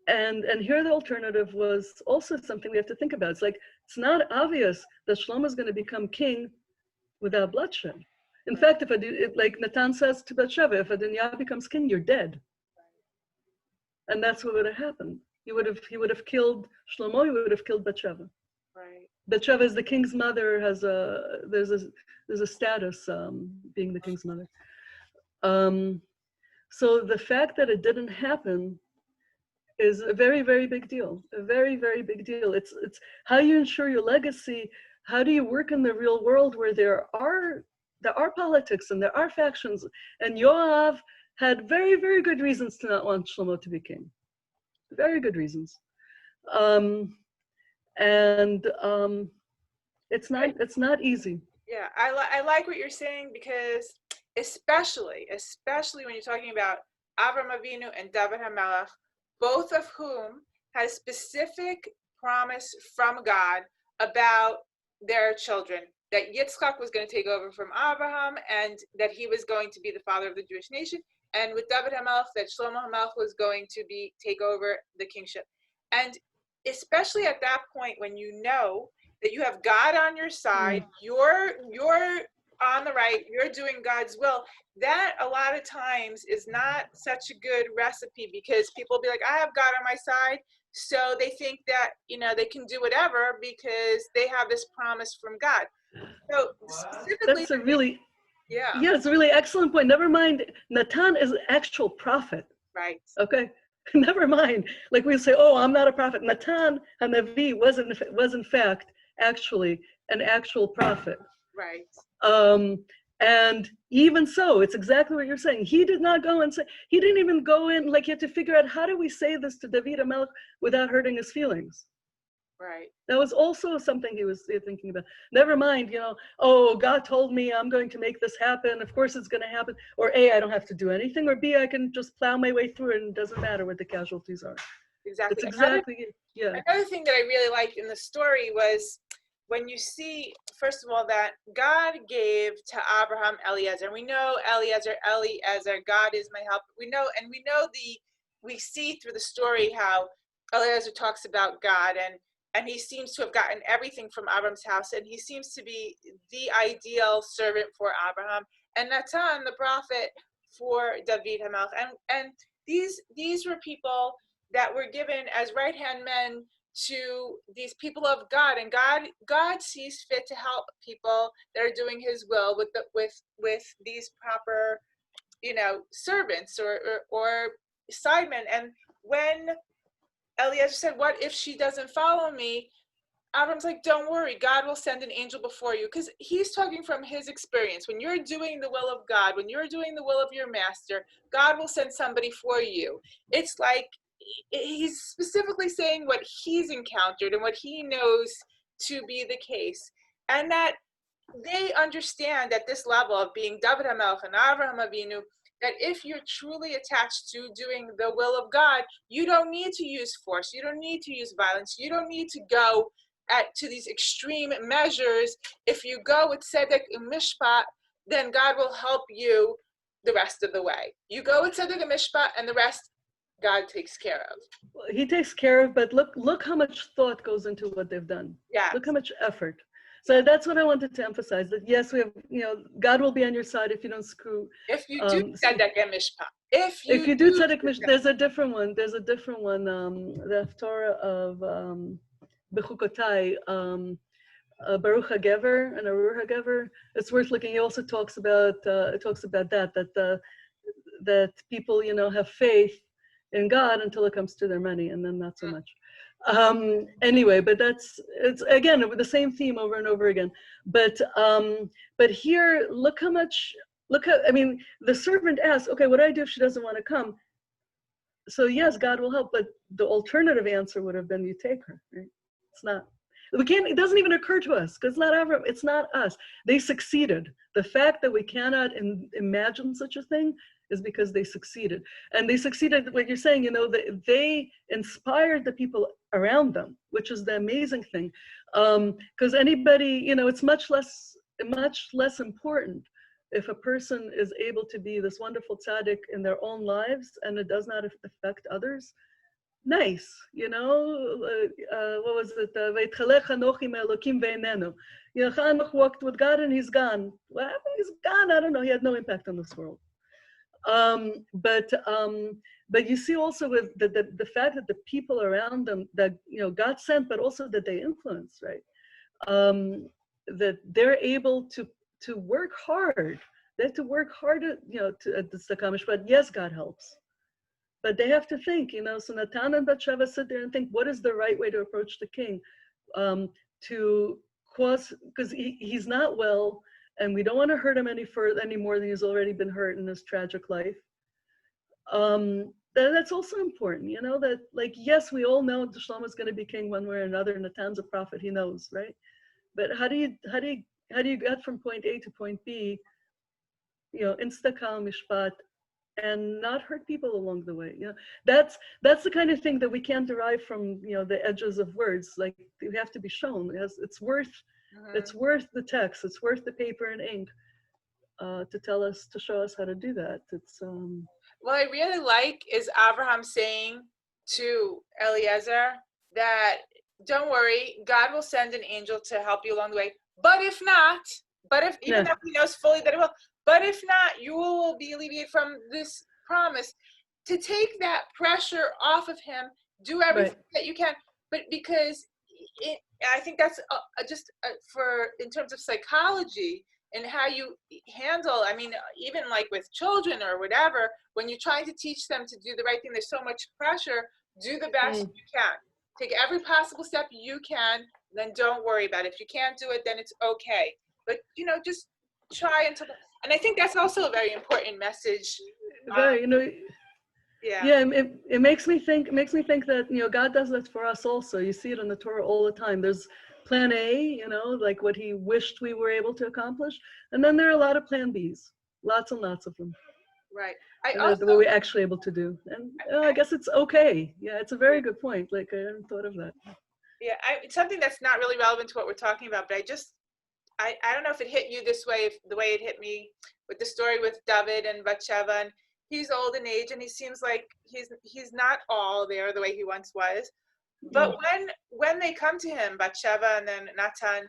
And here the alternative was also something we have to think about. It's not obvious that Shlomo is going to become king without bloodshed. In fact, like Natan says to Bathsheba, if Adoniyahu becomes king, you're dead. And that's what would have happened. He would have killed Shlomo, he would have killed Bathsheba. Right. Bathsheba is the king's mother, there's a status being the king's mother. So the fact that it didn't happen is a very, very big deal. A very, very big deal. It's how you ensure your legacy. How do you work in the real world where there are politics and there are factions? And Yoav had very, very good reasons to not want Shlomo to be king. Very good reasons. It's not easy. Yeah, I like what you're saying, because especially when you're talking about Avraham Avinu and David HaMelech, both of whom had specific promise from God about their children, that Yitzchak was going to take over from Abraham and that he was going to be the father of the Jewish nation, and with David HaMelech that Shlomo HaMelech was going to take over the kingship. And especially at that point, when you know that you have God on your side, you're on the right, you're doing God's will, that a lot of times is not such a good recipe, because people will be like, I have God on my side, so they think that, they can do whatever because they have this promise from God. So specifically, that's a really yeah, it's a really excellent point. Never mind, Natan is an actual prophet. Right. Okay. Never mind. Like we say, oh, I'm not a prophet. Natan HaNavi was in fact actually an actual prophet. Right. And even so, it's exactly what you're saying. He did not go and say, he didn't even go in, like, you had to figure out, how do we say this to David HaMelech without hurting his feelings? Right. That was also something he was thinking about. Never mind, oh, God told me I'm going to make this happen. Of course it's going to happen. Or A, I don't have to do anything. Or B, I can just plow my way through it and it doesn't matter what the casualties are. Exactly. It's exactly, Another thing that I really liked in the story was when you see, first of all, that God gave to Abraham Eliezer. And we know Eliezer, God is my help. We see through the story how Eliezer talks about God, and he seems to have gotten everything from Abraham's house, and he seems to be the ideal servant for Abraham, and Natan, the prophet, for David HaMelech. And these were people that were given as right-hand men to these people of God, and God sees fit to help people that are doing His will with these proper, servants or sidemen. And when Eliezer said, "What if she doesn't follow me?" Abram's like, "Don't worry, God will send an angel before you," because he's talking from his experience. When you're doing the will of God, when you're doing the will of your master, God will send somebody for you. It's like he's specifically saying what he's encountered and what he knows to be the case, and that they understand at this level of being David HaMelech and Avraham Avinu, that if you're truly attached to doing the will of God, you don't need to use force, you don't need to use violence, you don't need to go to these extreme measures. If you go with tzedek and mishpat, then God will help you the rest of the way. You go with tzedek and mishpat, and the rest God takes care of. He takes care of, but look how much thought goes into what they've done. Yeah. Look how much effort. So that's what I wanted to emphasize, that yes, we have, God will be on your side if you don't screw. If you do tzedek and mishpat. If you do tzedek mishpat, there's a different one. The Haftorah of Bechukotai, Baruch HaGever and Arur HaGever. It's worth looking. He also talks about that people, have faith in God until it comes to their money, and then not so much. Anyway, but it's again the same theme over and over again. But here, the servant asks, okay, what do I do if she doesn't want to come? So yes, God will help, but the alternative answer would have been, you take her, right? It's not. It doesn't even occur to us, because it's not us. They succeeded. The fact that we cannot imagine such a thing is because they succeeded. And they succeeded, like you're saying, they inspired the people around them, which is the amazing thing. Because anybody, it's much less important if a person is able to be this wonderful tzaddik in their own lives and it does not affect others. Nice, what was it? Hanoch walked with God and he's gone. Well, he's gone. I don't know. He had no impact on this world. But you see also with the fact that the people around them that God sent, but also that they influence, right? That they're able to work hard They have to work hard at, at the Sakamish, but yes, God helps. But they have to think, so Natan and Bathsheba sit there and think, what is the right way to approach the king? To cause, because he's not well, and we don't want to hurt him any more than he's already been hurt in his tragic life. That's also important, that like, yes, we all know Shlomo is going to be king one way or another, and Natan's a prophet, he knows, right? But how do you get from point A to point B, instakal mishpat, and not hurt people along the way? That's the kind of thing that we can't derive from the edges of words. Like, we have to be shown. It's worth the text. It's worth the paper and ink to show us how to do that. It's What I really like is Avraham saying to Eliezer that, don't worry, God will send an angel to help you along the way. But if not, even though he knows fully that it will, but if not, you will be alleviated from this promise. To take that pressure off of him, do everything that you can. But because I think that's in terms of psychology and how you handle, I mean, even like with children or whatever, when you're trying to teach them to do the right thing, there's so much pressure. Do the best you can. Take every possible step you can, then don't worry about it. If you can't do it, then it's okay. But, just try until, and I think that's also a very important message. It makes me think that, God does that for us also. You see it in the Torah all the time. There's plan A, like what he wished we were able to accomplish. And then there are a lot of plan Bs, lots and lots of them. Right. What we're actually able to do. And I guess it's okay. Yeah, it's a very good point. Like, I hadn't thought of that. Yeah, it's something that's not really relevant to what we're talking about, but I don't know if it hit you this way, the way it hit me with the story with David and Bathsheba. And he's old in age, and he seems like he's not all there the way he once was. But when they come to him, Bathsheba and then Natan,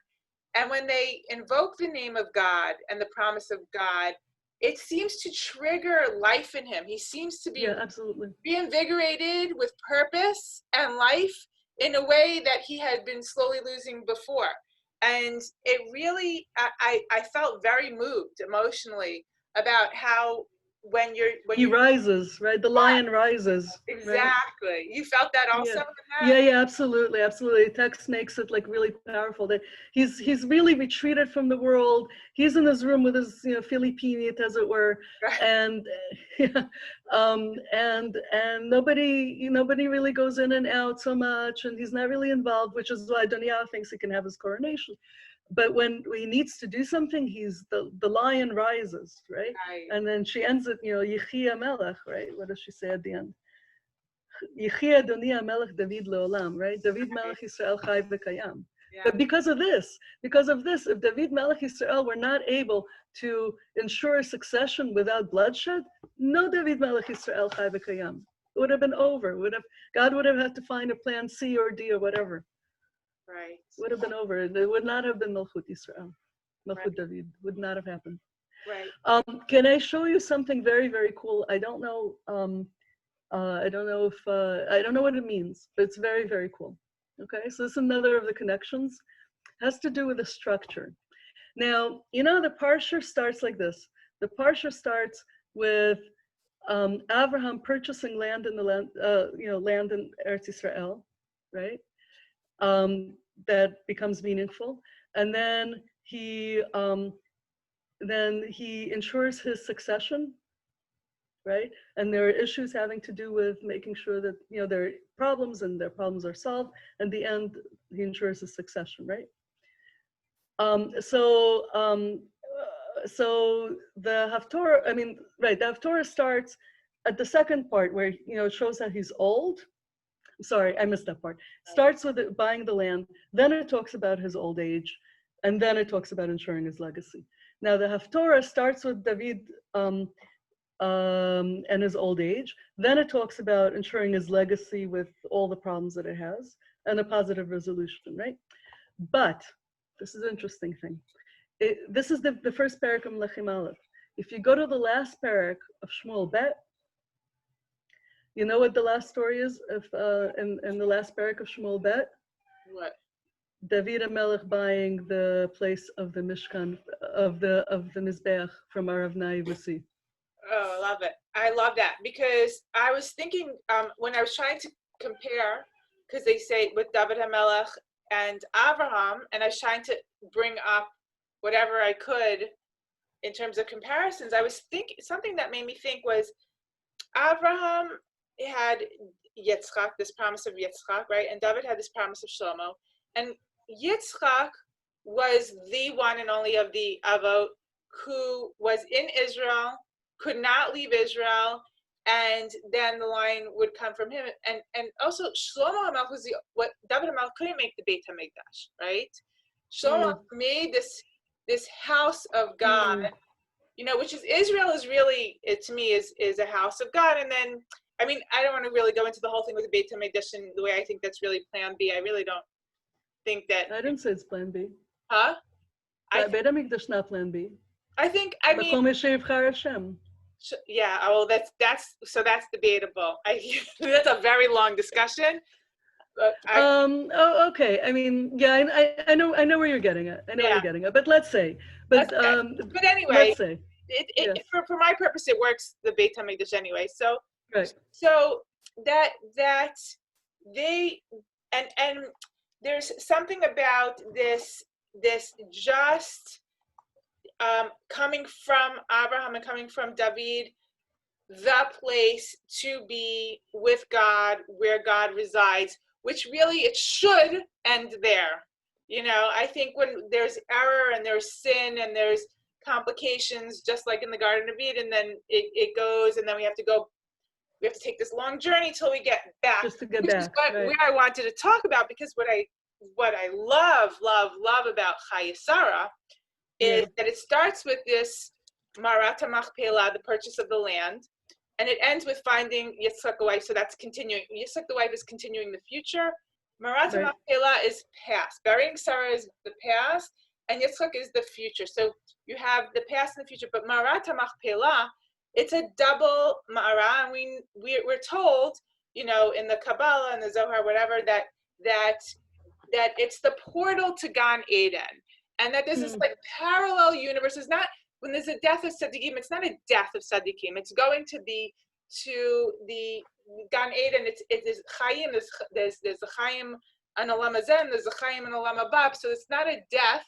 and when they invoke the name of God and the promise of God, it seems to trigger life in him. He seems to be reinvigorated with purpose and life in a way that he had been slowly losing before. And it really, I felt very moved emotionally about how he rises, right? The lion rises. Exactly. Right? You felt that also? Yeah, absolutely. The text makes it like really powerful. That he's really retreated from the world. He's in his room with his Filipinit, as it were, and and nobody really goes in and out so much, and he's not really involved, which is why Doniah thinks he can have his coronation. But when he needs to do something, the lion rises, right? And then she ends it, Yechia Melech, right? What does she say at the end? Yechia Doniah Melech David Leolam, right? David Melech Yisrael Chai V'Kayam. But because of this, if David Melech Yisrael were not able to ensure succession without bloodshed, no David Melech Yisrael Chai V'Kayam. It would have been over. God would have had to find a plan C or D or whatever. Right. Would have been over. It would not have been Malchut Yisrael. Malchut David would not have happened. Right. Can I show you something very, very cool? I don't know. I don't know what it means, but it's very, very cool. Okay, so this is another of the connections. It has to do with the structure. Now, the parsha starts like this. The parsha starts with Avraham purchasing land in land in Eretz Yisrael, right? That becomes meaningful, and then he ensures his succession, right? And there are issues having to do with making sure that there are problems and their problems are solved. And the end, he ensures his succession, right? So the Haftorah, the Haftorah starts at the second part where it shows that he's old. Sorry, I missed that part. Starts with buying the land, then it talks about his old age, and then it talks about ensuring his legacy. Now the Haftorah starts with David and his old age, then it talks about ensuring his legacy with all the problems that it has, and a positive resolution, right? But this is an interesting thing. This is the first parak of Melachim Aleph. If you go to the last parak of Shmuel Bet, you know what the last story is in the last parak of Shmuel Bet? What? David HaMelech buying the place of the Mishkan, of the Mizbeach from Aravnai Vasi. Oh, I love it. I love that because I was thinking when I was trying to compare, because they say with David HaMelech and Avraham, and I was trying to bring up whatever I could in terms of comparisons. I was thinking something that made me think was Avraham had Yitzchak, this promise of Yitzchak, right? And David had this promise of Shlomo. And Yitzchak was the one and only of the Avot who was in Israel, could not leave Israel, and then the line would come from him. And also Shlomo HaMelech was what David HaMelech couldn't make the Beit HaMikdash, right? Shlomo made this house of God, you know, which is Israel is really, to me, is a house of God. And then, I mean, I don't want to really go into the whole thing with the Beit HaMikdash and the way I think that's really plan B. I really don't think that. I didn't say it's plan B. Huh? Beit HaMikdash not plan B. I mean, yeah, well, that's debatable. That's a very long discussion. Okay. I mean, yeah, I know where you're getting at. I know where you're getting at. But let's say, but anyway, let's say, for my purpose, it works the Beit HaMikdash anyway. So, right. So that they and there's something about this just coming from Abraham and coming from David, the place to be with God, where God resides, which really it should end there. You know, I think when there's error and there's sin and there's complications, just like in the Garden of Eden, then it goes, and then we have to take this long journey till we get back. Just to get which back, is what right. where I wanted to talk about, because what I love about Chayei Sara is that it starts with this Marat Machpelah, the purchase of the land, and it ends with finding Yitzchak a wife. So that's continuing. Yitzchak the wife is continuing the future. Marat Machpelah is past. Burying Sarah is the past, and Yitzchak is the future. So you have the past and the future. But Marat Machpelah, it's a double Ma'ara, and we're told, you know, in the Kabbalah and the Zohar, whatever, that it's the portal to Gan Eden, and that there's this like parallel universe. It's not, when there's a death of tzaddikim, it's not a death of tzaddikim. It's going to the Gan Eden. It's Chaim. There's the Chaim and Olam Hazeh, and there's the Chaim and Olam Haba. So it's not a death,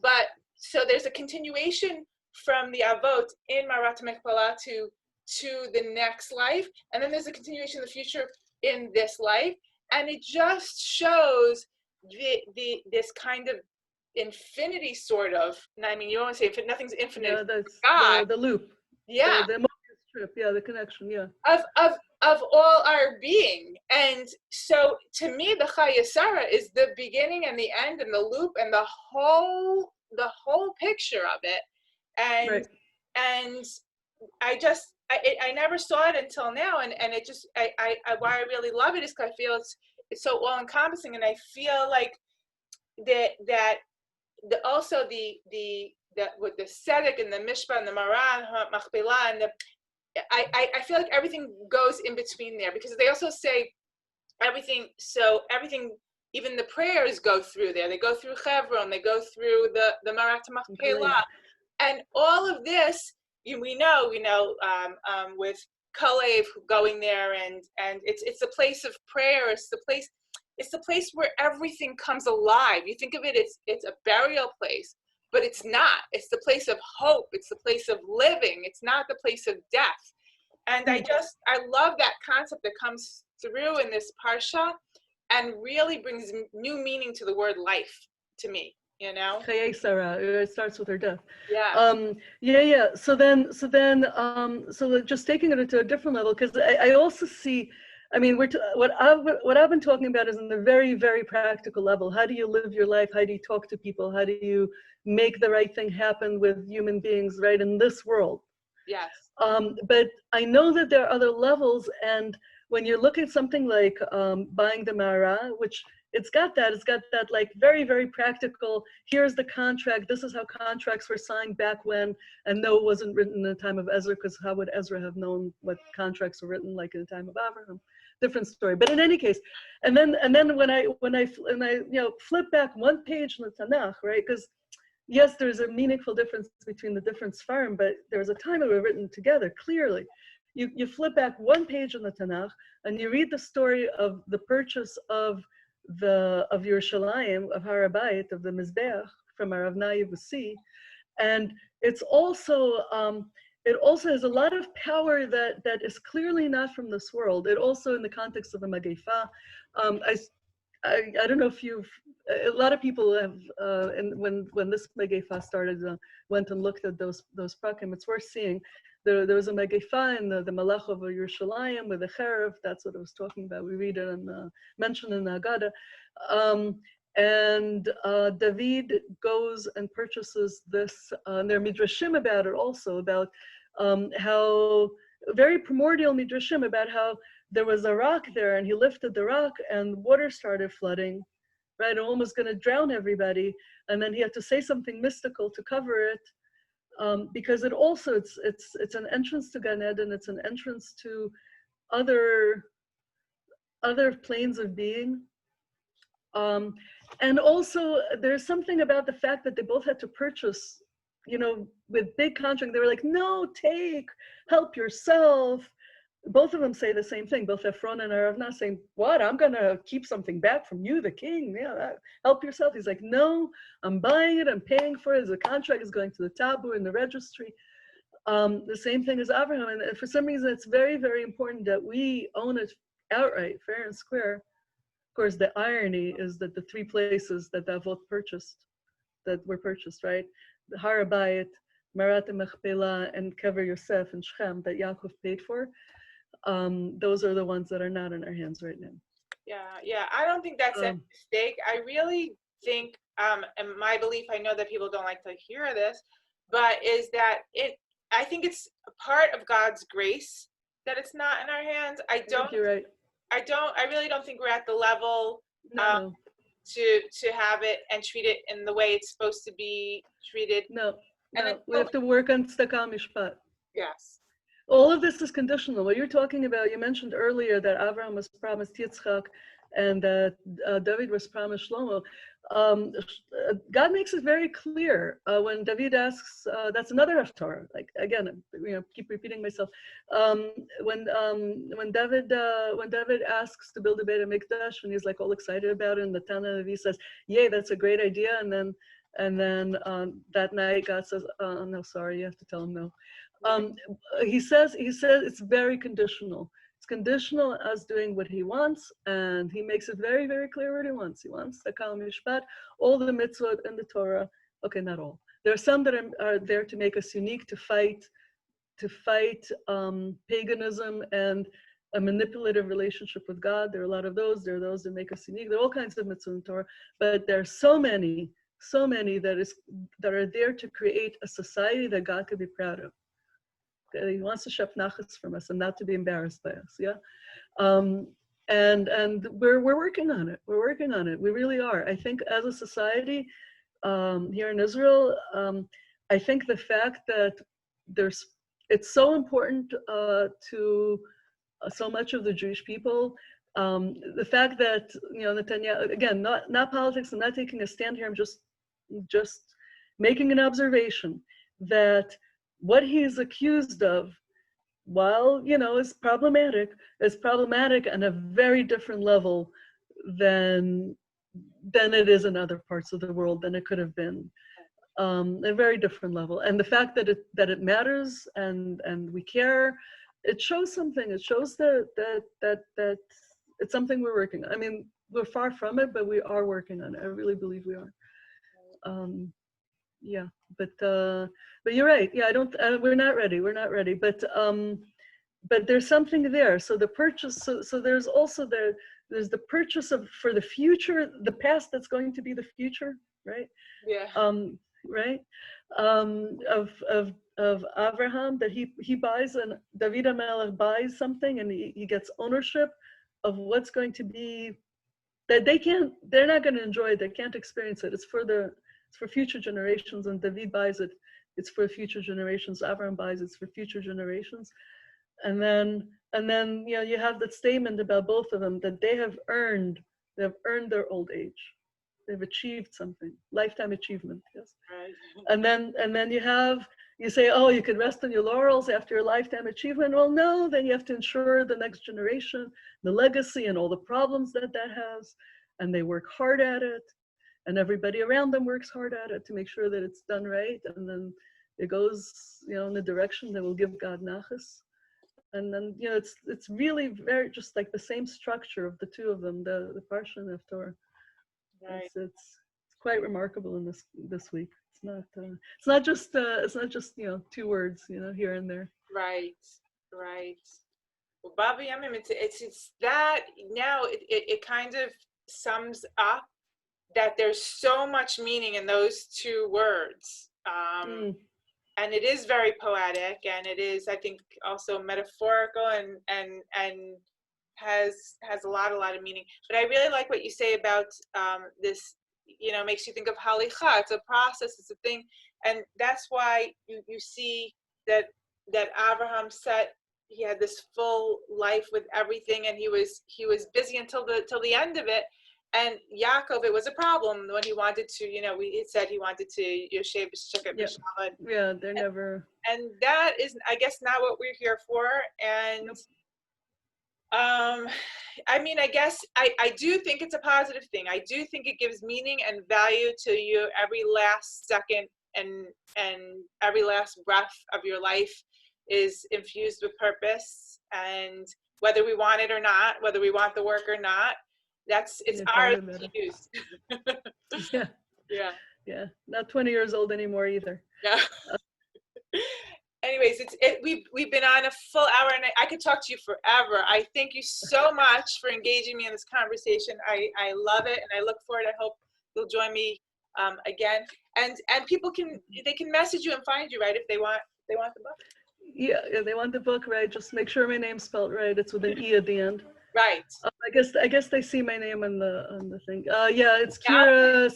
but so there's a continuation from the Avot in Marat Machpelah to the next life, and then there's a continuation in the future in this life, and it just shows this kind of infinity, sort of. And I mean, you don't want to say nothing's infinite. Yeah, that's God. the loop. Yeah. The strip. Yeah, the connection. Yeah. Of all our being. And so to me, the Chayei Sara is the beginning and the end and the loop and the whole picture of it. And and I never saw it until now, and it just why I really love it is because I feel it's so all encompassing, and I feel like that also the with the Tzedek and the Mishpah and the Maran Machpelah and I feel like everything goes in between there, because they also say everything, even the prayers go through there. They go through Chevron, they go through the Marat Machpelah, and all of this we know with Kalev going there, and it's a place of prayer. It's the place where everything comes alive. You think of it, it's a burial place, but it's not. It's the place of hope. It's the place of living. It's not the place of death. And I love that concept that comes through in this parsha and really brings new meaning to the word life to me, you know? Chayei Sara, it starts with her death. Yeah. So just taking it to a different level, because I also see, I mean, what I've been talking about is on a very, very practical level. How do you live your life? How do you talk to people? How do you make the right thing happen with human beings, right, in this world? Yes. But I know that there are other levels, and when you look at something like buying the Mara, which it's got that like very, very practical, here's the contract, this is how contracts were signed back when, and no, it wasn't written in the time of Ezra, because how would Ezra have known what contracts were written like in the time of Abraham? different story. But in any case, and then when I flip back one page in the Tanakh, right? Because yes, there's a meaningful difference between the different Sfarim, but there was a time it was written together clearly. You flip back one page in the Tanakh and you read the story of the purchase of Yerushalayim, of Har HaBayit, of the Mizbeach from Arav Yevusi, and it's also it also has a lot of power that is clearly not from this world. It also, in the context of a Mageifa, I don't know if a lot of people have, and when this Megeifa started, went and looked at those prakim. It's worth seeing. There was a Megeifa in the Malach of Yerushalayim with the Cherev. That's what I was talking about. We read it and mentioned in the Agada. And David goes and purchases this, and there are midrashim about it also, about how, very primordial midrashim about how there was a rock there and he lifted the rock and water started flooding, right? Almost going to drown everybody. And then he had to say something mystical to cover it, because it also, it's an entrance to Gan Eden, it's an entrance to other planes of being. And also there's something about the fact that they both had to purchase, with big contract. They were like, no, take, help yourself. Both of them say the same thing. Both Ephron and Aravna saying, what? I'm going to keep something back from you, the king. Yeah, help yourself. He's like, no, I'm buying it. I'm paying for it. The contract is going to the tabu in the registry. The same thing as Avraham. And for some reason, it's very, very important that we own it outright, fair and square. Of course, the irony is that the three places that Avot were purchased, right? The Har HaBayit, Marat Mechpelah, and Kever Yosef and Shechem that Yaakov paid for. Those are the ones that are not in our hands right now. Yeah. I don't think that's a mistake. I really think, and my belief, I know that people don't like to hear this, but is that I think it's a part of God's grace that it's not in our hands. I think you're right. I really don't think we're at the level to have it and treat it in the way it's supposed to be treated. No, we have to work on tzedakah mishpat. Yes. All of this is conditional. What you're talking about, you mentioned earlier that Avraham was promised Yitzchak and that David was promised Shlomo. God makes it very clear when David asks, that's another Haftorah, like again, keep repeating myself. When David asks to build a Beit HaMikdash, and he's like all excited about it, and the Tana Navi says, yay, that's a great idea. And then that night God says, no, sorry, you have to tell him no. He says it's very conditional. It's conditional as doing what he wants, and he makes it very, very clear what he wants. He wants the Kal Mishpat, all the mitzvot in the Torah. Okay, not all. There are some that are there to make us unique, to fight paganism and a manipulative relationship with God. There are a lot of those. There are those that make us unique. There are all kinds of mitzvot in the Torah, but there are so many that are there to create a society that God could be proud of. He wants to shep nachas from us and not to be embarrassed by us. Yeah, and we're working on it. We're working on it. We really are. I think as a society here in Israel, I think the fact that it's so important to so much of the Jewish people. The fact that Netanyahu, again, not politics. I'm not taking a stand here. I'm just making an observation that what he is accused of, while is problematic on a very different level than it is in other parts of the world, than it could have been. A very different level. And the fact that it matters and we care, it shows something. It shows that it's something we're working on. I mean, we're far from it, but we are working on it. I really believe we are. Yeah, but you're right. Yeah, we're not ready. But there's something there. So the purchase. So there's also there's the purchase for the future, the past that's going to be the future, right? Yeah. Right. Of Avraham, that he buys, and David HaMelech buys something, and he gets ownership of what's going to be, that they're not going to enjoy it. They can't experience it. It's for future generations, and David buys it. It's for future generations. Avraham buys it. It's for future generations. And then And then, you know, you have that statement about both of them that they have earned their old age. They've achieved something, lifetime achievement, yes. Right. And then you say, oh, you can rest on your laurels after your lifetime achievement. Well, no, then you have to ensure the next generation, the legacy and all the problems that has. And they work hard at it. And everybody around them works hard at it to make sure that it's done right. And then it goes, you know, in the direction that will give God nachas. And then, you know, it's really very just like the same structure of the two of them, the Parsha and Haftorah. Right. It's quite remarkable in this week. It's not just you know, two words, you know, here and there. Right. Well, Baba Yamim, it's that now it kind of sums up that there's so much meaning in those two words. And it is very poetic, and it is, I think, also metaphorical and has a lot of meaning. But I really like what you say about this, you know, makes you think of halicha. It's a process, it's a thing. And that's why you see that Avraham he had this full life with everything, and he was busy until the end of it. And Yaakov, it was a problem when he wanted to, you know, it said he wanted to Yoshev B'Sheket B'Shalom. Yeah, they're never. And that is, I guess, not what we're here for. And I mean, I guess I do think it's a positive thing. I do think it gives meaning and value to you every last second and every last breath of your life is infused with purpose. And whether we want it or not, whether we want the work or not, it's ours to use. Yeah. Not 20 years old anymore either. Yeah. Anyways, we've been on a full hour, and I could talk to you forever. I thank you so much for engaging me in this conversation. I love it, and I look forward. I hope you'll join me again. And people can message you and find you, right, if they want the book. Yeah, they want the book, right? Just make sure my name's spelled right. It's with an E at the end. Right. I guess they see my name on the thing. Yeah, it's Kira.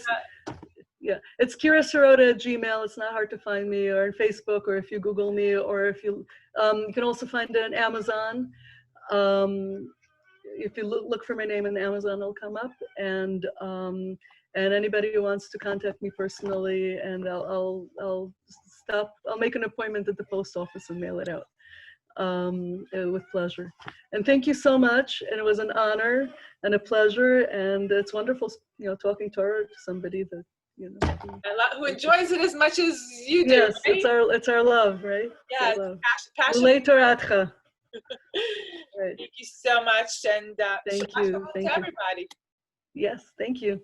Yeah, it's Chayei Sara at Gmail. It's not hard to find me, or on Facebook, or if you Google me, or if you can also find it on Amazon. If you look for my name in Amazon, it'll come up. And anybody who wants to contact me personally, and I'll make an appointment at the post office and mail it out. With pleasure. And thank you so much. And it was an honor and a pleasure. And it's wonderful, you know, talking Torah to somebody that, you know, who enjoys it as much as you do. Yes, right? it's our love, right? Yeah, passion. Right. Thank you so much, and thank you. to everybody. Yes, thank you.